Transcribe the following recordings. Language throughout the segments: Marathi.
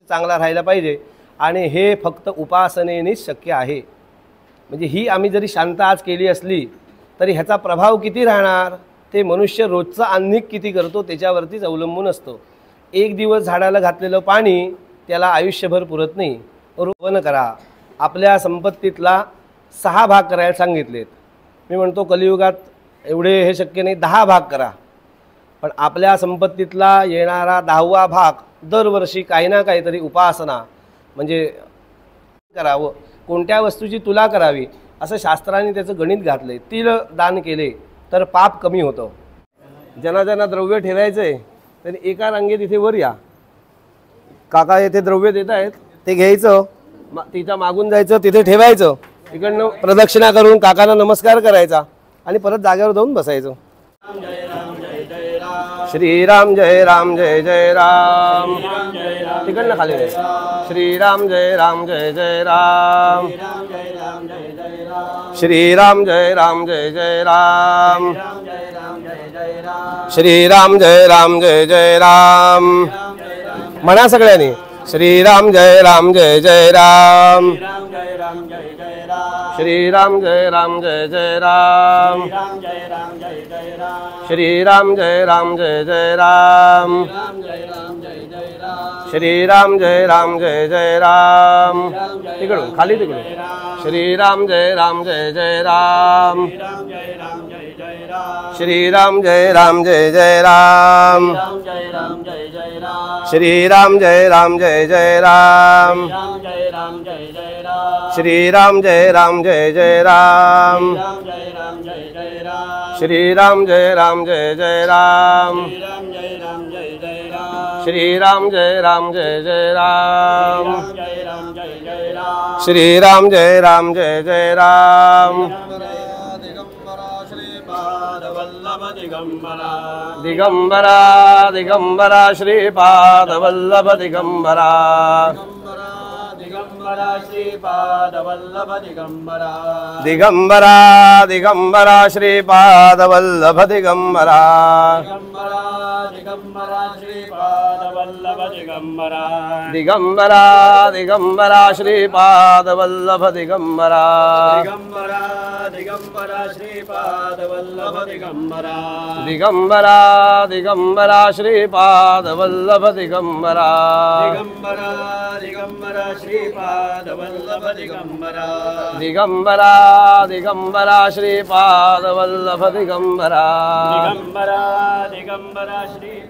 चांगला राहायला पाहिजे आणि हे फक्त उपासनेनेच शक्य आहे। म्हणजे ही आम्ही जरी शांत आज केली असली तरी ह्याचा प्रभाव किती राहणार ते मनुष्य रोजचं अन्निक किती करतो त्याच्यावरतीच अवलंबून असतो। एक दिवस झाडाला घातलेलं पाणी त्याला आयुष्यभर पुरत नाही। रोपण करा, आपल्या संपत्तीतला 6 भाग करायला सांगितलेत। मी म्हणतो कलियुगात एवढे हे शक्य नाही, 10 भाग करा, पण आपल्या संपत्तीतला येणारा 10वा भाग दरवर्षी काही ना काहीतरी उपासना म्हणजे करावं। कोणत्या वस्तूची तुला करावी असं शास्त्राने त्याचं गणित घातले। तिल दान केले तर पाप कमी होतं। ज्यांना ज्यांना द्रव्य ठेवायचं आहे त्यांनी एका रांगेत इथे वर या। काका येथे द्रव्य देत आहेत, ते घ्यायचं, तिच्या मागून जायचं, तिथे ठेवायचं, इकडनं प्रदक्षिणा करून काकांना नमस्कार करायचा आणि परत जागेवर जाऊन बसायचं। श्रीराम जय राम जय जय राम, तिकडनं खाली जायचं। श्रीराम जय राम जय जय राम, श्रीराम जय राम जय जय राम, श्रीराम जय राम जय जय राम म्हणा सगळ्यांनी। श्रीराम जय राम जय जय राम, श्रीराम जय राम जय जय राम, श्रीराम जय राम जय जय राम, श्रीराम जय राम जय जय राम, तिकडून खाली तिकडून। श्रीराम जय राम जय जय राम, श्रीराम जय राम जय जय राम, श्रीराम जय राम जय जय राम, श्रीराम जय राम जय जय राम, श्रीराम जय राम जय जय राम, श्रीराम जय राम जय जय राम, श्रीराम जय राम जय जय राम। दिगंबरा दिगंबरा श्रीपाद वल्लभ दिगंबरा, दिगंबरा श्रीपाद वल्लभ दिगंबरा, दिगंबरा दिगंबरा श्रीपाद वल्लभ दिगंबरा, दिगंबरा श्रीपाद वल्लभ दिगंबरा, दिगंबरा दिगंबरा श्रीपाद वल्लभ दिगंबरा, दिगंबरा दिगंबरा श्रीपाद वल्लभ दिगंबरा, दिगंबरा दिगंबरा श्रीपाद वल्लभ दिगंबरा, दिगंबरा दिगंबरा श्रीपाद वल्लभ दिगंबरा, दिगंबरा दिगंबरा श्रीपाद वल्लभ दिगंबरा, दिगंबरा दिगंबरा श्रीपाद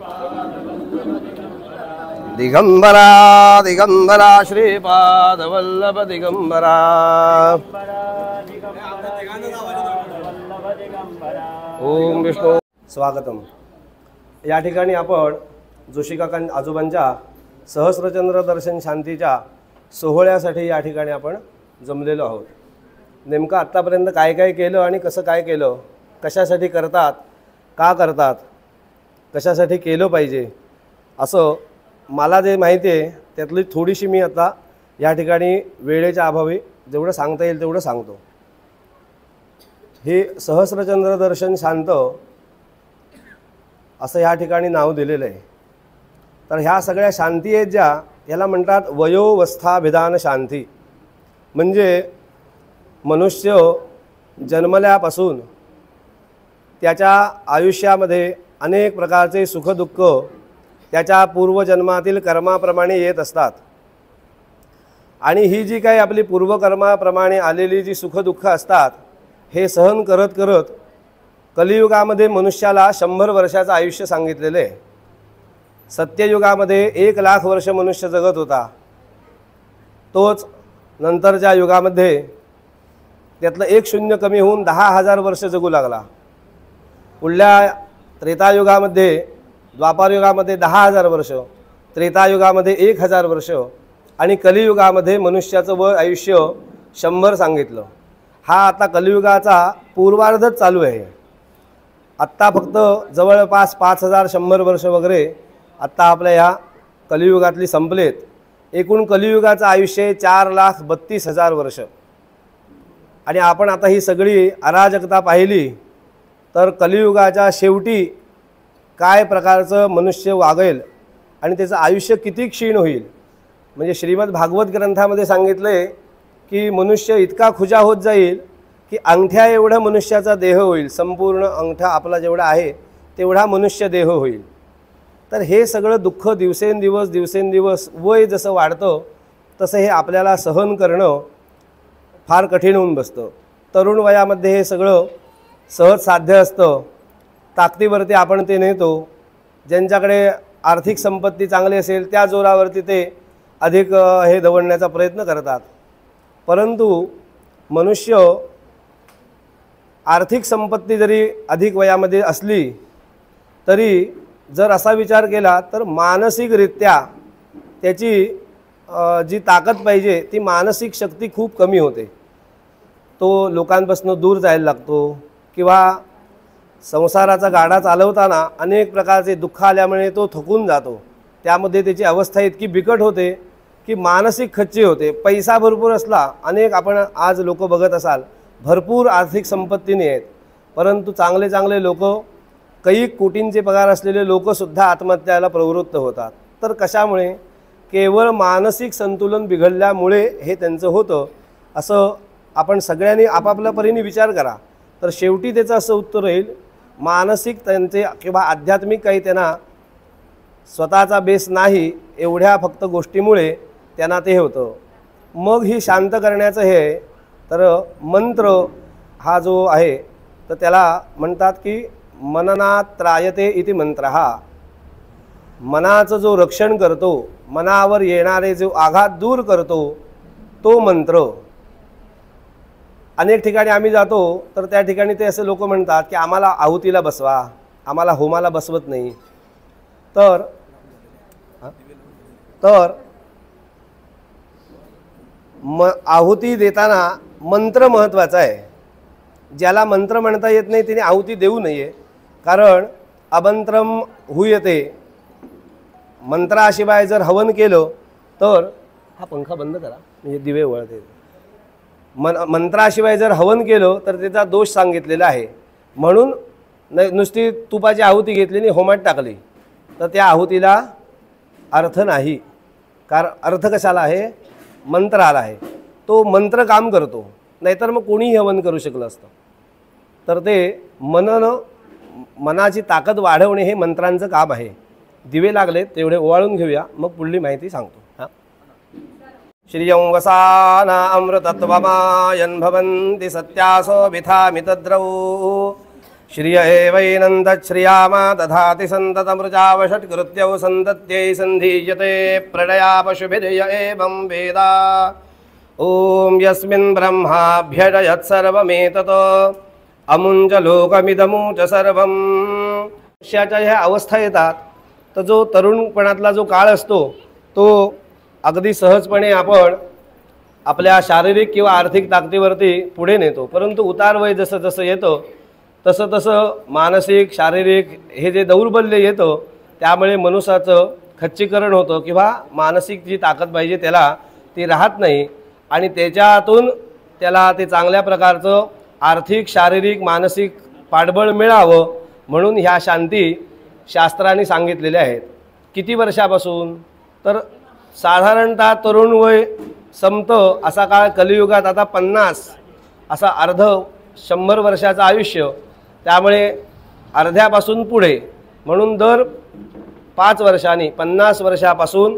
दिगंबरा दिगंबरा श्रीपाद वल्लभ दिगंबरा। ओम विष्णू स्वागतम। या ठिकाणी आपण जोशी काका आजोबांच्या सहस्रचंद्र दर्शन शांतीच्या सोहळ्यासाठी या ठिकाणी आपण जमलेलो आहोत। नेमकं आत्तापर्यंत काय काय केलं आणि कसं काय केलं, कशासाठी करतात, का करतात, कशासाठी केलं पाहिजे, असं मला जे माहिती आहे त्यातली थोडीशी मी आता या ठिकाणी वेळेच्या अभावी जेवढं सांगता येईल तेवढं सांगतो। हे सहस्रचंद्र दर्शन शांत असं या ठिकाणी नाव दिलेलं आहे। तर ह्या सगळ्या शांती आहेत ज्या, याला म्हणतात वयोवस्थाभिधान शांती। म्हणजे मनुष्य जन्मल्यापासून त्याच्या आयुष्यामध्ये अनेक प्रकारचे सुखदुःख त्याच्या पूर्वजन्मातील कर्माप्रमाणे येत असतात आणि ही जी काही आपली पूर्वकर्माप्रमाणे आलेली जी सुखदुःख असतात हे सहन करत करत कलियुगामध्ये मनुष्याला 100 वर्षाचं आयुष्य सांगितलेलं आहे। सत्ययुगामध्ये 1 लाख वर्ष मनुष्य जगत होता, तोच नंतरच्या युगामध्ये त्यातलं 1 शून्य कमी होऊन 10,000 वर्ष जगू लागला। पुढल्या त्रेतायुगामध्ये द्वापारयुगामध्ये 10,000 वर्ष, त्रेतायुगामध्ये 1,000 वर्ष आणि कलियुगामध्ये मनुष्याचं वय आयुष्य 100 सांगितलं। हा आता कलियुगाचा पूर्वार्धच चालू आहे। आत्ता फक्त जवळपास 5,100 वर्ष वगैरे आत्ता आपल्या ह्या कलियुगातली संपलेत। एकूण कलियुगाचं आयुष्य 4,32,000 वर्ष। आणि आपण आता ही सगळी अराजकता पाहिली तर कलियुगाच्या शेवटी काय प्रकारचं मनुष्य वागेल आणि त्याचं आयुष्य किती क्षीण होईल म्हणजे श्रीमद भागवत ग्रंथामध्ये सांगितले की मनुष्य इतका खुजा होत जाईल की अंगठ्या एवढा मनुष्याचा देह होईल, संपूर्ण अंगठा आपला जेवढा आहे तेवढा मनुष्य देह होईल। तर हे सगळं दुःख दिवसेंदिवस वय जसं वाढतं तसं हे आपल्याला सहन करणं फार कठीण होऊन बसतं। तरुण वयामध्ये हे सगळं सहज साध्य असतं, ताकदीवरती आपण ते नेतो। ज्यांच्याकडे आर्थिक संपत्ती चांगली असेल त्या जोरावरती ते अधिक हे दवडण्याचा प्रयत्न करतात। परंतु मनुष्य आर्थिक संपत्ती जरी अधिक वयामध्ये असली तरी जर असा विचार केला तर मानसिकरित्या त्याची जी ताकद पाहिजे ती मानसिक शक्ती खूप कमी होते। तो लोकांपासून दूर जायला लागतो किंवा संसाराचा गाडा चालवताना अनेक प्रकारचे दुःख आल्यामुळे तो थकून जातो। त्यामध्ये त्याची अवस्था इतकी बिकट होते की मानसिक खच्ची होते। पैसा भरपूर असला, अनेक आपण आज लोक बघत असाल भरपूर आर्थिक संपत्तीने आहेत, परंतु चांगले चांगले लोक, काही कोटींचे पगार असलेले लोकसुद्धा आत्महत्याला प्रवृत्त होतात। तर कशामुळे? केवळ मानसिक संतुलन बिघडल्यामुळे हे त्यांचं होतं। असं आपण सगळ्यांनी आपापल्या परीने विचार करा तर शेवटी त्याचं असं उत्तर येईल, मानसिक त्यांचे किंवा आध्यात्मिक काही त्यांना स्वतःचा बेस नाही, एवढ्या फक्त गोष्टीमुळे त्यांना ते होतं। मग ही शांत करण्याचं हे तर मंत्र हा जो आहे तर त्याला म्हणतात की मननात त्रायते इति मंत्र। हा मनाचं जो रक्षण करतो, मनावर येणारे जो आघात दूर करतो तो मंत्र। अनेक ठिकाणी आम्ही जातो तर त्या ठिकाणी ते असे लोक म्हणतात की आम्हाला आहुतीला बसवा, आम्हाला होमाला बसवत नाही। तर आहुती देताना मंत्र महत्त्वाचा आहे। ज्याला मंत्र म्हणता येत नाही त्याने आहुती देऊ नये, कारण अमंत्रम हुयते, मंत्राशिवाय जर हवन केलं तर, हा पंखा बंद करा म्हणजे दिवे वळते, मंत्राशिवाय जर हवन केलं तर त्याचा दोष सांगितलेला आहे। म्हणून नुसती तुपाची आहुती घेतली आणि होमात टाकली तर त्या आहुतीला अर्थ नाही। कारण अर्थ कशाला आहे? मंत्राला आहे। तो मंत्र काम करतो, नाहीतर मग कोणीही हवन करू शकलं असतं। तर ते मनाची ताकद वाढवणे हे मंत्रांचं काम आहे। दिवे लागले तेवढे ओवाळून घेऊया, मग पुढली माहिती सांगतो। हां, श्रियं वसाना अमृतत्वमायन् भवन्ति सत्यासो विथामितद्रौ श्रिय एवैनन्दश्रियामा दधाति सन्ततमृजावषट्कृत्यौ सन्तत्यै सन्धीयते प्रणया पशुभिर्य एवं वेदा। ॐ यस्मिन् ब्रह्माभ्यजयत् सर्वमेतत् अमुञ्च लोकमिदमुच सर्वं। मनुष्याच्या ह्या अवस्था येतात तर जो तरुणपणातला जो काळ असतो तो अगदी सहजपणे आपण आपल्या शारीरिक किंवा आर्थिक ताकदीवरती पुढे नेतो, परंतु उतार वय जसं जसं येतं तसं तसं मानसिक शारीरिक हे जे दौर्बल्य येतं त्यामुळे मनुष्याचं खच्चीकरण होतं किंवा मानसिक जी ताकद पाहिजे त्याला ती राहत नाही आणि त्याच्यातून त्याला ते चांगल्या प्रकारचं आर्थिक शारीरिक मानसिक पाठबळ मिळावं म्हणून ह्या शांती शास्त्रांनी सांगितलेल्या आहेत। किती वर्षापासून? तर साधारणतः तरुण वय संपतं असा काळ कलियुगात आता 50 असा अर्ध 100 वर्षाचं आयुष्य, त्यामुळे अर्ध्यापासून पुढे म्हणून दर 5 वर्षांनी 50 वर्षापासून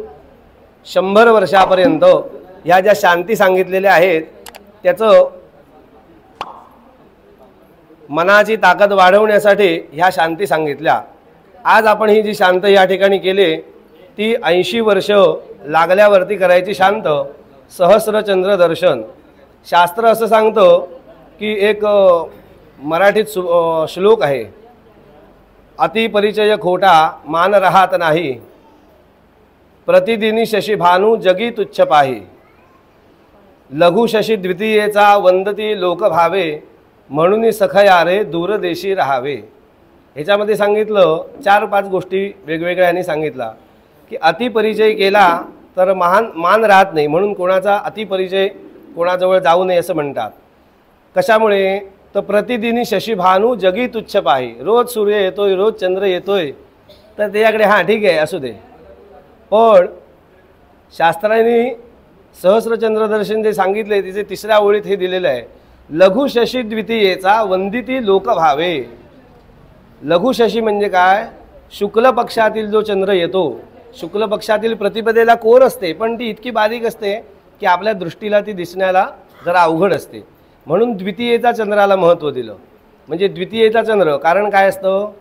100 वर्षापर्यंत ह्या ज्या शांती सांगितलेल्या आहेत त्याचं मनाची ताकद वाढवण्यासाठी ह्या शांती सांगितल्या। आज आपण ही जी शांत या ठिकाणी केली ती 80 वर्ष लागल्यावरती करायची शांत। सहस्रचंद्र दर्शन शास्त्र असं सांगतं की एक मराठीत श्लोक आहे, अतिपरिचय खोटा मान राहत नाही, प्रतिदिनी शशी भानू जगी तुच्छ पाही, लघु शशी द्वितीयेचा वंदती लोक भावे, म्हणून सखया रे दूरदेशी राहावे। ह्याच्यामध्ये सांगितलं 4-5 गोष्टी वेगवेगळ्यांनी सांगितला की अतिपरिचय केला तर मान राहत नाही, म्हणून कोणाचा अतिपरिचय कोणाजवळ जाऊ नये असं म्हणतात। कशामुळे? तर प्रतिदिनी शशी भानू जगी तुच्छ पाही, रोज सूर्य येतोय, रोज चंद्र येतोय तर त्याच्याकडे हां ठीक आहे असू दे, पण शास्त्रांनी सहस्रचंद्र दर्शन जे सांगितले तिचे तिसऱ्या ओळीत हे दिलेलं आहे, लघु शशी द्वितीयेचा वंदिती लोक भावे। लघु शशी म्हणजे काय? शुक्ल पक्षातील जो चंद्र येतो, शुक्ल पक्षातील प्रतिपदेला कोर असते, पण ती इतकी बारीक असते की आपल्या दृष्टीला ती दिसण्याला जरा अवघड असते, म्हणून द्वितीयेचा चंद्राला महत्त्व दिलं। म्हणजे द्वितीयेचा चंद्र कारण काय असतं?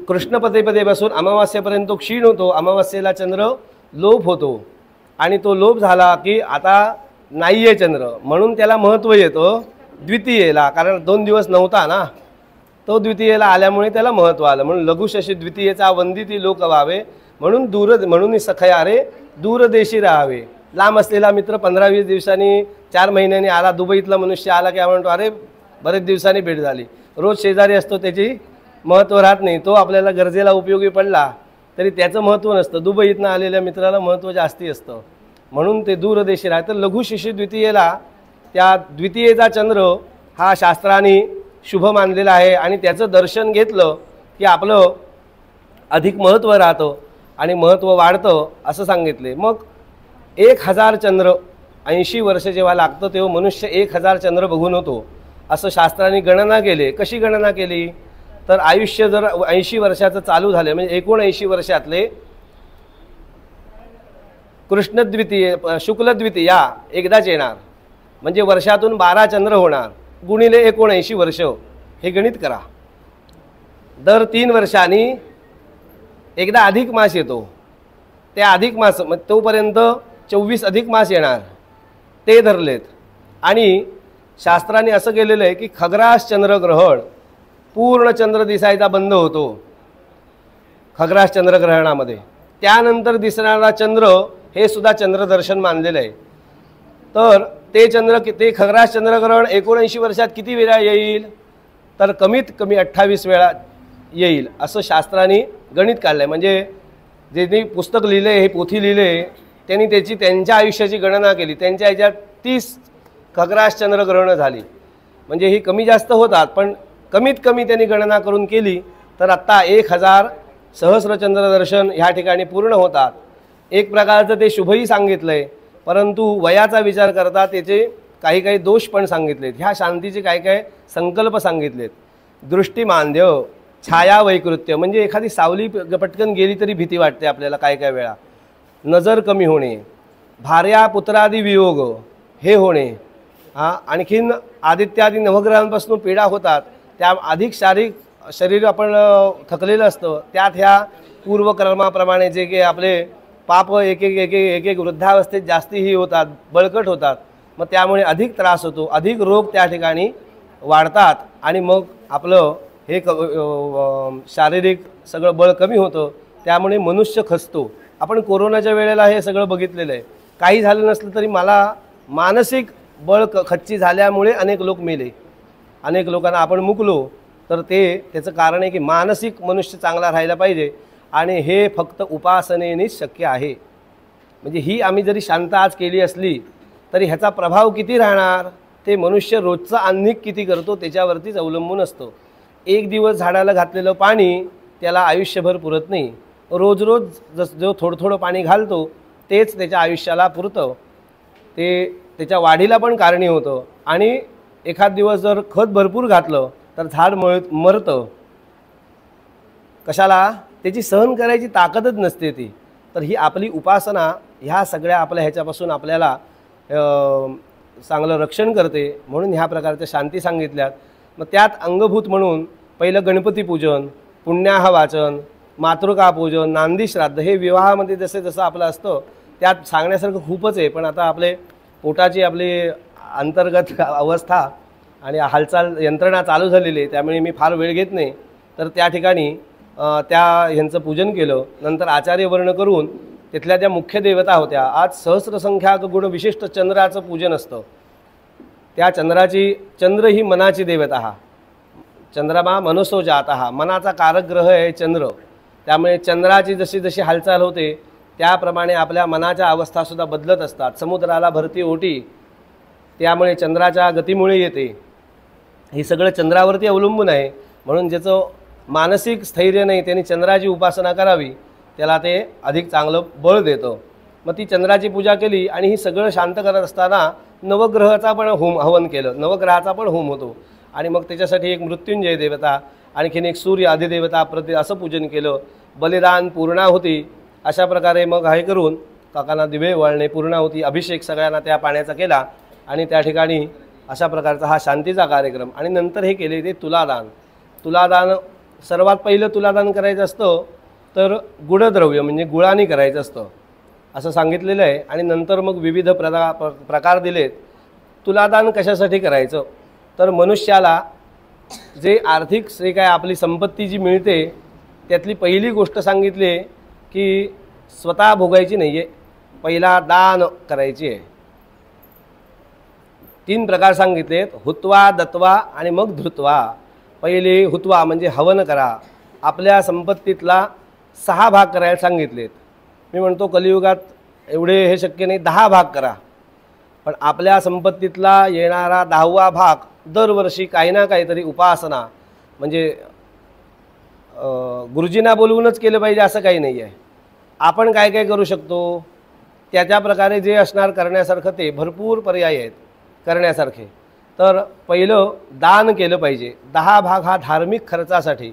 कृष्ण प्रतिपदेपासून अमावास्येपर्यंत तो क्षीण होतो, अमावास्येला चंद्र लोप होतो आणि तो लोप झाला की आता नाही आहे चंद्र, म्हणून त्याला महत्त्व येतं द्वितीयेला, कारण 2 दिवस नव्हता ना, तो द्वितीयेला आल्यामुळे त्याला महत्त्व आलं। म्हणून लघु शशी द्वितीयेचा वंदिती लोक व्हावे, म्हणून सखया रे दूरदेशी राहावे। लांब असलेला मित्र 15-20 दिवसांनी 4 महिन्यांनी आला, दुबईतला मनुष्य आला की म्हणतो अरे बरेच दिवसांनी भेट झाली, रोज शेजारी असतो त्याची महत्त्व राहत नाही, तो आपल्याला गरजेला उपयोगी पडला तरी त्याचं महत्त्व नसतं, दुबईतनं आलेल्या मित्राला महत्त्व जास्ती असतं, म्हणून ते दूरदेशी राहतं। लघु शशी द्वितीयेला त्या द्वितीयेचा चंद्र हा शास्त्राने शुभ मानलेला आहे आणि त्याचं दर्शन घेतलं की आपलं अधिक महत्त्व राहतं आणि महत्त्व वाढतं असं सांगितले। मग 1000 चंद्र 80 वर्ष जेव्हा लागतं तेव्हा मनुष्य 1000 चंद्र बघून होतो असं शास्त्रांनी गणना केली। कशी गणना केली? तर आयुष्य जर 80 वर्षाचं चालू झालं म्हणजे 79 वर्षातले कृष्ण द्वितीय शुक्ल द्वितीया एकदाच येणार, म्हणजे वर्षातून 12 चंद्र होणार, गुणिले 79 वर्ष हे गणित करा। दर 3 वर्षांनी एकदा अधिक मास येतो, त्या अधिक मास तोपर्यंत 24 अधिक मास येणार, ते धरलेत। आणि शास्त्राने असं केलेलं आहे की खग्रास चंद्रग्रहण, पूर्ण चंद्र दिसायचा बंद होतो खग्रास चंद्रग्रहणामध्ये, त्यानंतर दिसणारा चंद्र हे सुद्धा चंद्रदर्शन मानलेलं आहे। तर ते खग्रास चंद्रग्रहण 79 वर्षात किती वेळा येईल? तर कमीत कमी 28 वेळा येईल असं शास्त्रांनी गणित काढलं आहे। म्हणजे ज्यांनी पुस्तक लिहिले, हे पोथी लिहिले, त्यांनी त्यांच्या आयुष्याची गणना केली, त्यांच्या ह्याच्यात 30 खग्रास चंद्रग्रहणं झाली, म्हणजे ही कमी जास्त होतात पण कमीत कमी त्यांनी गणना करून केली तर आत्ता 1000 सहस्रचंद्रदर्शन ह्या ठिकाणी पूर्ण होतात। एक प्रकारचं ते शुभही सांगितलं आहे, परंतु वयाचा विचार करता त्याचे काही दोष पण सांगितलेत, ह्या शांतीचे काय संकल्प सांगितलेत। दृष्टिमांद्य, छाया वैकृत्य, म्हणजे एखादी सावली पटकन गेली तरी भीती वाटते आपल्याला काय वेळा, नजर कमी होणे, भार्या पुत्रादी वियोग हे होणे, आणखीन आदित्यादी नवग्रहांपासून पीडा होतात, त्या अधिक शरीर आपण थकलेलं असतं, त्यात ह्या पूर्वकर्माप्रमाणे जे काही आपले पाप एक एक वृद्धावस्थेत जास्तीही होतात, बळकट होतात, मग त्यामुळे अधिक त्रास होतो, अधिक रोग त्या ठिकाणी वाढतात आणि मग आपलं हे शारीरिक सगळं बळ कमी होतं, त्यामुळे मनुष्य खचतो। आपण कोरोनाच्या वेळेला हे सगळं बघितलेलं आहे, काही झालं नसलं तरी मला मानसिक बळ खच्ची झाल्यामुळे अनेक लोक मेले, अनेक लोकांना आपण मुकलो, तर त्याचं कारण आहे की मानसिक मनुष्य चांगला राहायला पाहिजे आणि हे फक्त उपासनेनेच शक्य आहे। म्हणजे ही आम्ही जरी शांत आज केली असली तरी ह्याचा प्रभाव किती राहणार ते मनुष्य रोजचं आन्निक किती करतो त्याच्यावरतीच अवलंबून असतो। एक दिवस झाडाला घातलेलं पाणी त्याला आयुष्यभर पुरत नाही, रोज जो थोडं पाणी घालतो तेच त्याच्या आयुष्याला पुरतं, ते त्याच्या वाढीला पण कारणी होतं। आणि एखाद दिवस जर खत भरपूर घातलं तर झाड मरतं, कशाला? त्याची सहन करायची ताकदच नसते ती। तर ही आपली उपासना ह्या सगळ्या आपल्या ह्याच्यापासून आपल्याला चांगलं रक्षण करते, म्हणून ह्या प्रकारच्या शांती सांगितल्यात। मग त्यात अंगभूत म्हणून पहिलं गणपती पूजन, पुण्याह वाचन, मातृका पूजन, नांदी श्राद्ध, हे विवाहामध्ये जसं आपलं असतं त्यात सांगण्यासारखं खूपच आहे, पण आता आपले पोटाची आपली अंतर्गत अवस्था आणि हालचाल यंत्रणा चालू झालेली आहे, त्यामुळे मी फार वेळ घेत नाही। तर त्या ठिकाणी ह्यांचं पूजन केलं, नंतर आचार्यवर्ण करून तिथल्या त्या मुख्य देवता होत्या। आज सहस्रसंख्याक गुण विशिष्ट चंद्राचं पूजन असतं, त्या चंद्र ही मनाची देवता, हा चंद्रमा मनसो जाता, मनाचा कारक ग्रह आहे चंद्र, त्यामुळे चंद्राची जशी हालचाल होते त्याप्रमाणे आपल्या मनाच्या अवस्थासुद्धा बदलत असतात। समुद्राला भरती ओटी त्यामुळे चंद्राच्या गतीमुळे येते, हे सगळं चंद्रावरती अवलंबून आहे। म्हणून ज्याचं मानसिक स्थैर्य नाही त्यांनी चंद्राची उपासना करावी, त्याला ते अधिक चांगलं बळ देतं। मग ती चंद्राची पूजा केली आणि ही सगळं शांत करत असताना नवग्रहाचा पण हवन केलं, नवग्रहाचा पण होम होतो आणि मग त्याच्यासाठी एक मृत्युंजय देवता, आणखीन एक सूर्य अधिदेवता असं पूजन केलं, बलिदान, पूर्णाहुती, अशा प्रकारे मग हे करून काकांना दिवे वळणे, पूर्णाहुती, अभिषेक सगळ्यांना त्या पाण्याचा केला आणि त्या ठिकाणी अशा प्रकारचा हा शांतीचा कार्यक्रम. आणि नंतर हे केले ते तुलादान. तुलादान सर्वात पहिलं तुलादान करायचं असतं तर गुढद्रव्य म्हणजे गुळाने करायचं असतं असं सांगितलेलं आहे. आणि नंतर मग विविध प्रकार दिलेत. तुलादान कशासाठी करायचं तर मनुष्याला जे आर्थिक जे काय आपली संपत्ती जी मिळते त्यातली पहिली गोष्ट सांगितली की स्वतः भोगायची नाही आहे, पहिला दान करायची आहे. 3 प्रकार सांगितलेत, हुत्वा, दत्वा आणि मग धृत्वा. पहिले हुत्वा म्हणजे हवन करा, आपल्या संपत्तीतला 6 भाग करायला सांगितलेत. मी म्हणतो कलियुगात एवढे हे शक्य नाही, 10 भाग करा, पण आपल्या संपत्तीतला येणारा 10वा भाग दरवर्षी काही ना काहीतरी उपासना म्हणजे गुरुजींना बोलवूनच केलं पाहिजे असं काही नाही आहे. आपण काय काय करू शकतो त्याच्या प्रकारे जे असणार करण्यासारखं ते भरपूर पर्याय आहेत करण्यासारखे. तर पहिलं दान केलं पाहिजे. 10 भाग हा धार्मिक खर्चासाठी,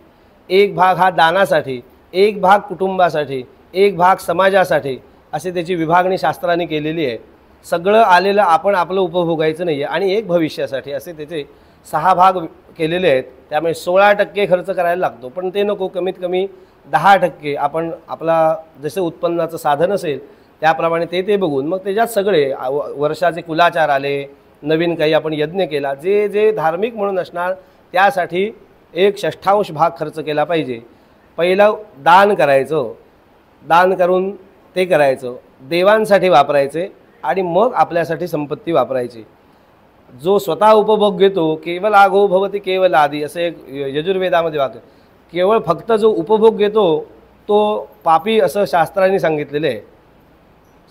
1 भाग हा दानासाठी, 1 भाग कुटुंबासाठी, 1 भाग समाजासाठी, असे त्याची विभागणी शास्त्राने केलेली आहे. सगळं आलेलं आपण आपलं उपभोगायचं नाही आहे आणि 1 भविष्यासाठी, असे त्याचे 6 भाग केलेले आहेत. त्यामुळे 16% खर्च करायला लागतो, पण ते नको, कमीत कमी 10% आपण आपला जसं उत्पन्नाचं साधन असेल त्याप्रमाणे ते बघून मग त्याच्यात सगळे वर्षाचे कुलाचार आले, नवीन काही आपण यज्ञ केला, जे जे धार्मिक म्हणून असणार त्यासाठी 1/6 भाग खर्च केला पाहिजे. पहिलं दान करायचं, दान करून ते करायचं, देवांसाठी वापरायचे आणि मग आपल्यासाठी संपत्ती वापरायची. जो स्वतः उपभोग घेतो केवळ आगो भवती केवळ आदी असं एक यजुर्वेदामध्ये वाक्य, केवळ फक्त जो उपभोग घेतो तो पापी असं शास्त्रांनी सांगितलेलं आहे.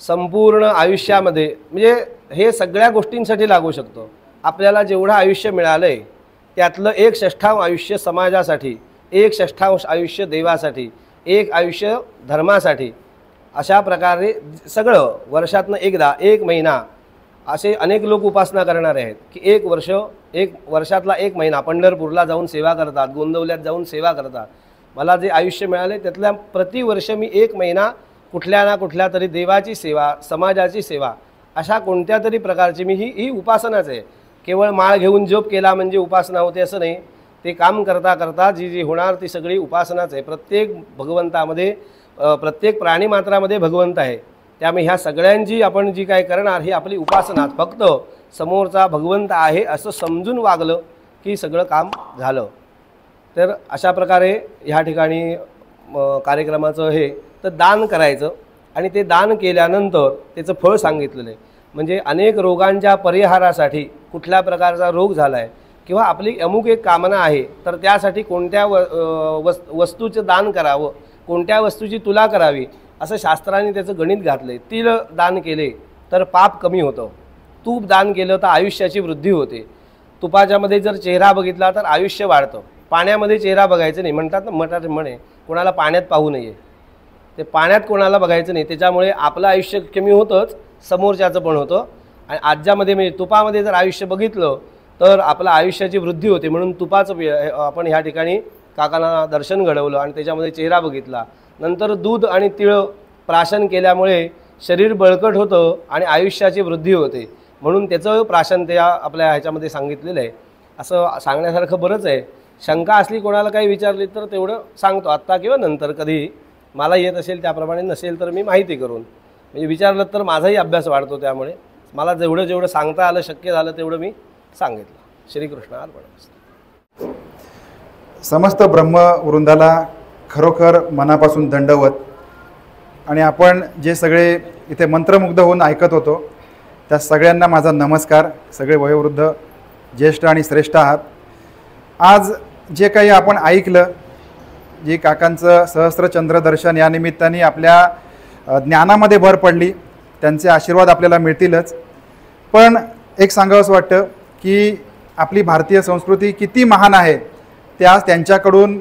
संपूर्ण आयुष्यामध्ये म्हणजे हे सगळ्या गोष्टींसाठी लागू शकतो. आपल्याला जेवढं आयुष्य मिळालं आहे त्यातलं 1/6 आयुष्य समाजासाठी, 1/6 आयुष्य देवासाठी, 1 आयुष्य धर्मासाठी, अशा प्रकारे सगळं वर्षातनं एकदा 1 महिना असे अनेक लोक उपासना करणारे आहेत की 1 वर्षातला 1 महिना पंढरपूरला जाऊन सेवा करतात, गोंदवल्यात जाऊन सेवा करतात. मला जे आयुष्य मिळाले त्यातल्या प्रतिवर्ष मी 1 महिना कुठल्या ना कुठल्या तरी देवाची सेवा, समाजाची सेवा, अशा कोणत्या तरी प्रकारची मी ही उपासनाच आहे. केवळ माळ घेऊन जप केला म्हणजे उपासना होते असं नाही. ते काम करता करता जी होणार ती सगळी उपासनाच आहे. प्रत्येक भगवंतामध्ये, प्रत्येक प्राणीमात्रामध्ये भगवंत आहे. त्यामुळे ह्या सगळ्यांची आपण जी काय करणार ही आपली उपासना. फक्त समोरचा भगवंत आहे असं समजून वागलं की सगळं काम झालं. तर अशा प्रकारे ह्या ठिकाणी कार्यक्रमाचं हे तर दान करायचं आणि ते दान केल्यानंतर त्याचं फळ सांगितलेलं आहे. म्हणजे अनेक रोगांच्या परिहारासाठी कुठल्या प्रकारचा रोग झाला आहे किंवा आपली अमुक एक कामना आहे तर त्यासाठी कोणत्या वस्तूचं दान करावं, कोणत्या वस्तूची तुला करावी असं शास्त्राने त्याचं गणित घातलं आहे. तिळ दान केले तर पाप कमी होतं, तूप दान केलं तर आयुष्याची वृद्धी होते, तुपाच्यामध्ये जर चेहरा बघितला तर आयुष्य वाढतं, पाण्यामध्ये चेहरा बघायचं नाही म्हणतात ना, मठात म्हणे कोणाला पाण्यात पाहू नये, ते पाण्यात कोणाला बघायचं नाही. त्याच्यामुळे आपलं आयुष्य कमी होतंच, समोरच्याचं पण होतं. आणि आज्यामध्ये म्हणजे तुपामध्ये जर आयुष्य बघितलं तर आपल्या आयुष्याची वृद्धी होते. म्हणून तुपाचं आपण ह्या ठिकाणी काकांना दर्शन घडवलं आणि त्याच्यामध्ये चेहरा बघितला. नंतर दूध आणि तिळ प्राशन केल्यामुळे शरीर बळकट होतं आणि आयुष्याची वृद्धी होते. म्हणून त्याचं प्राशन त्या आपल्या ह्याच्यामध्ये सांगितलेलं आहे. असं सांगण्यासारखं बरंच आहे. शंका असली कोणाला काही विचारली तर तेवढं सांगतो आत्ता किंवा नंतर, कधी मला येत असेल त्याप्रमाणे, नसेल तर मी माहिती करून, म्हणजे विचारलं तर माझाही अभ्यास वाढतो. त्यामुळे मला जेवढं सांगता आलं, शक्य झालं तेवढं मी सांगितलं. श्रीकृष्ण अर्पण. समस्त ब्रह्मवृंदाला खरोखर मनापासून दंडवत. आणि आपण जे सगळे इथे मंत्रमुग्ध होऊन ऐकत होतो त्या सगळ्यांना माझा नमस्कार. सगळे वयोवृद्ध, ज्येष्ठ आणि श्रेष्ठ आहात. आज जे काही आपण ऐकलं, जे काकांचं सहस्त्रचंद्र दर्शन या निमित्ताने आपल्या ज्ञानामध्ये भर पडली, त्यांचे आशीर्वाद आपल्याला मिळतीलच. पण एक सांगावंसं वाटतं की आपली भारतीय संस्कृती किती महान आहे ते आज त्यांच्याकडून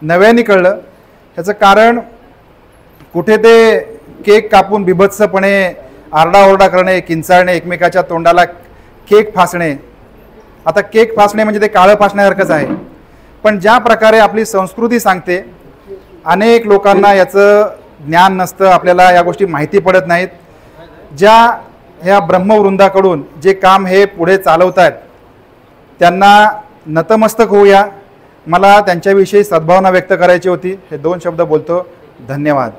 नव्याने कळलं. ह्याचं कारण कुठे ते केक कापून बिभत्सपणे आरडाओरडा करणे, किंचाळणे, एकमेकाच्या तोंडाला केक फासणे. आता केक फासणे म्हणजे ते काळं फासण्यासारखंच आहे. पण ज्या प्रकारे आपली संस्कृती सांगते, अनेक लोकांना याचं ज्ञान नसतं, आपल्याला या गोष्टी माहिती पडत नाहीत. ज्या ह्या ब्रह्मवृंदाकडून जे काम हे पुढे चालवत आहेत त्यांना नतमस्तक होऊया. मला त्यांच्याविषयी सद्भावना व्यक्त करायची होती. हे 2 शब्द बोलतो. धन्यवाद.